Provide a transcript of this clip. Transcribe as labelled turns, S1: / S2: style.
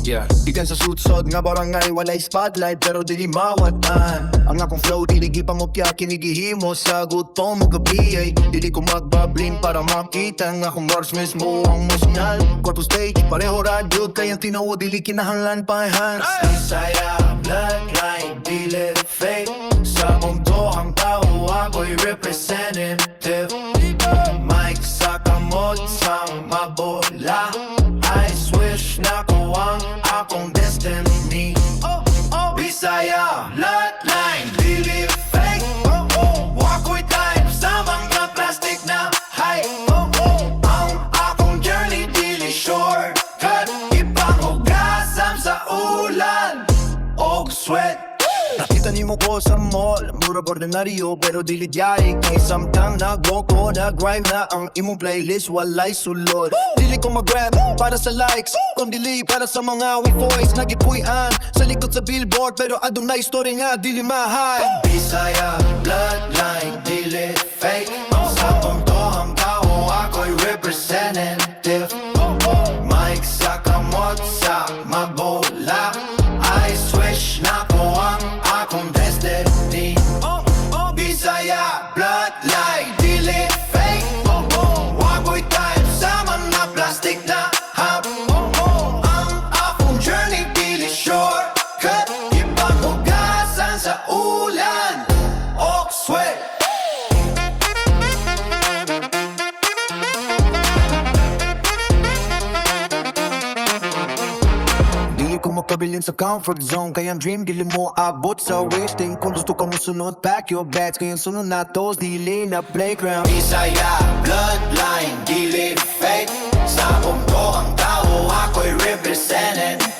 S1: Yeah. Ikan sa sutsod nga barangay walay spotlight pero dili mawatan. Ang akong flow dili gipangopya kinigihimo sa gutom mo gabi ay dili ko magbablin para makita nga akong bars mismo ang musical. Kwarto stage pareho radyo kayang tinawo dili kinahanglan pa enhance. Bisaya bloodline dili fake sa mundo ang tao ako'y representative. Mike sa kamot sang mabola I swish na ko ang akong destiny. Bisaya bloodline dili fake. Wako'y type sa mga plastic na hype. Ang akong journey dili shortcut. Ipanghugasan sa ulan og sweat. Nakita nimo ko sa mall, mura ordinaryo pero dili diay. Kay samtang nag-walk nag-rhyme na ang imong playlist walay sulod. Dili ko mag-rap para sa likes, kung dili para sa mga weak voice nagipuy-an sa likod sa billboard pero adunay story nga dili mahay. Bisaya bloodline dili fake. Sa mundo ang tao ako'y representative. Mike sa kamot sa mabola I swish na ko ang akong destiny. Bisaya bloodline dili fake. Wako'y type sa mga plastic na hap. Ang akong journey dili shortcut. Ipanghugasan sa ulan og sweat. Kung makabilin sa comfort zone kaya ang dream dili mo abot sa wasting. Kung gusto ka mo sunod pack your bags kaya sunod na tos dili na playground. Bisaya bloodline dili fake. Sa mundo ang tao ako'y representative.